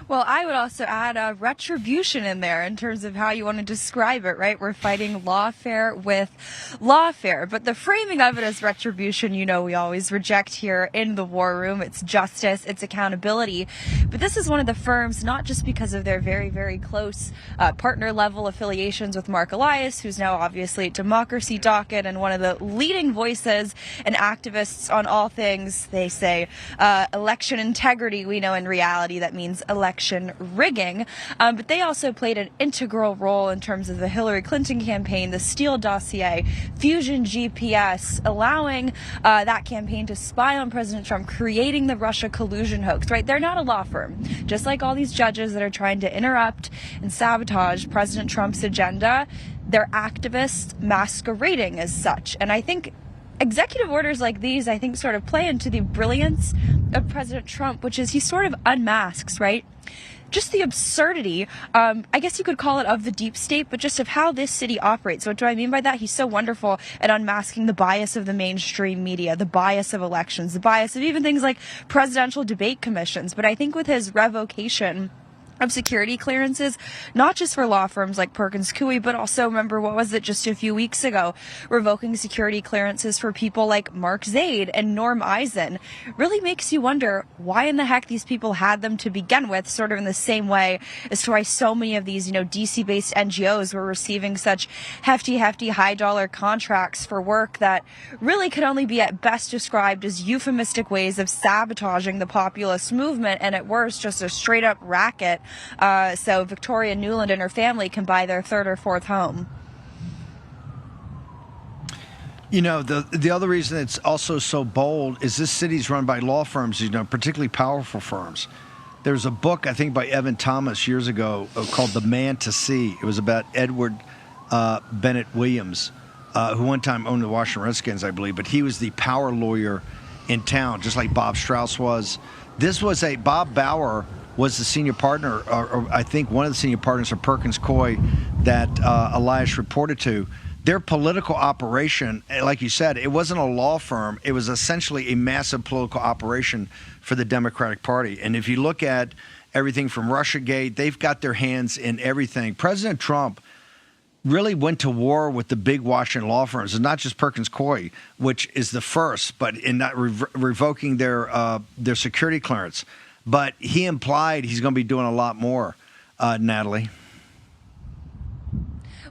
Well, I would also add retribution in there in terms of how you want to describe it, right? We're fighting lawfare with lawfare, but the framing of it as retribution, we always reject here in the war room. It's justice, it's accountability. But this is one of the firms, not just because of their very, very close partner level affiliations with Mark Elias, who's now obviously at Democracy Docket and one of the leading voices and activists on all things, they say, election integrity. We know in reality that means election rigging, but they also played an integral role in terms of the Hillary Clinton campaign, the Steele dossier, Fusion GPS, allowing that campaign to spy on President Trump, creating the Russia collusion hoax, right? They're not a law firm. Just like all these judges that are trying to interrupt and sabotage President Trump's agenda, they're activists masquerading as such. And I think executive orders like these, sort of play into the brilliance of President Trump, which is he sort of unmasks, right? Just the absurdity, I guess you could call it, of the deep state, but just of how this city operates. What do I mean by that? He's so wonderful at unmasking the bias of the mainstream media, the bias of elections, the bias of even things like presidential debate commissions. But I think with his revocation of security clearances, not just for law firms like Perkins, Coie, but also, remember, what was it just a few weeks ago, revoking security clearances for people like Mark Zaid and Norm Eisen, really makes you wonder why in the heck these people had them to begin with, sort of in the same way as to why so many of these, DC-based NGOs were receiving such hefty, high-dollar contracts for work that really could only be at best described as euphemistic ways of sabotaging the populist movement, and at worst, just a straight-up racket. So Victoria Nuland and her family can buy their third or fourth home. The other reason it's also so bold is this city's run by law firms, particularly powerful firms. There's a book, I think, by Evan Thomas years ago called The Man to See. It was about Edward Bennett Williams, who one time owned the Washington Redskins, I believe, but he was the power lawyer in town, just like Bob Strauss was. Bob Bauer was the senior partner, or I think one of the senior partners of Perkins Coie that Elias reported to. Their political operation, like you said, it wasn't a law firm. It was essentially a massive political operation for the Democratic Party. And if you look at everything from Russiagate, they've got their hands in everything. President Trump really went to war with the big Washington law firms, and not just Perkins Coie, which is the first, but in not revoking their security clearance. But he implied he's going to be doing a lot more, Natalie.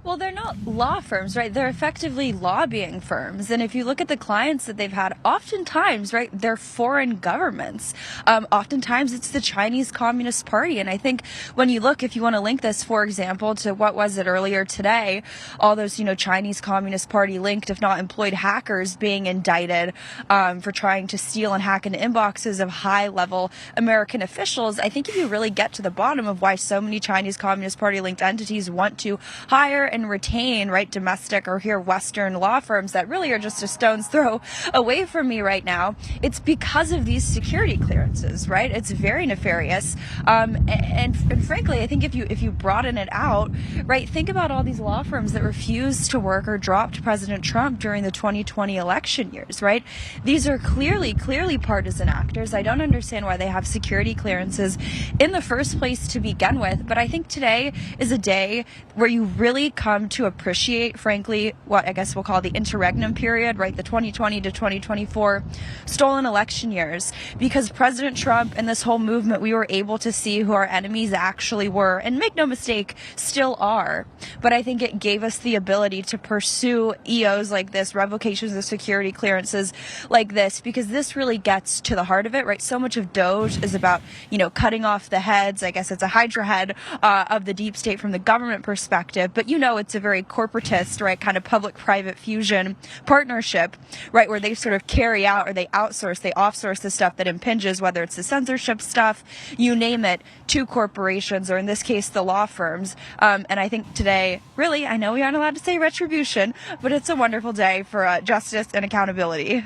Well, they're not law firms, right? They're effectively lobbying firms. And if you look at the clients that they've had, oftentimes, right, they're foreign governments. Oftentimes it's the Chinese Communist Party. And I think when you look, if you want to link this, for example, to what was it earlier today, all those, Chinese Communist Party linked, if not employed hackers being indicted for trying to steal and hack into inboxes of high-level American officials. I think if you really get to the bottom of why so many Chinese Communist Party linked entities want to hire and retain, right, domestic or here Western law firms that really are just a stone's throw away from me right now, it's because of these security clearances, right? It's very nefarious. And frankly, I think if you broaden it out, right, think about all these law firms that refused to work or dropped President Trump during the 2020 election years, right? These are clearly partisan actors. I don't understand why they have security clearances in the first place to begin with, but I think today is a day where you really come to appreciate, frankly, what I guess we'll call the interregnum period, right? The 2020 to 2024 stolen election years, because President Trump and this whole movement, we were able to see who our enemies actually were, and make no mistake, still are. But I think it gave us the ability to pursue EOs like this, revocations of security clearances like this, because this really gets to the heart of it, right? So much of DOJ is about, cutting off the heads. I guess it's a hydra head of the deep state from the government perspective, but it's a very corporatist, right, kind of public-private fusion partnership, right, where they sort of carry out, or they offsource the stuff that impinges, whether it's the censorship stuff, you name it, to corporations, or in this case, the law firms. And I think today, really, I know we aren't allowed to say retribution, but it's a wonderful day for justice and accountability.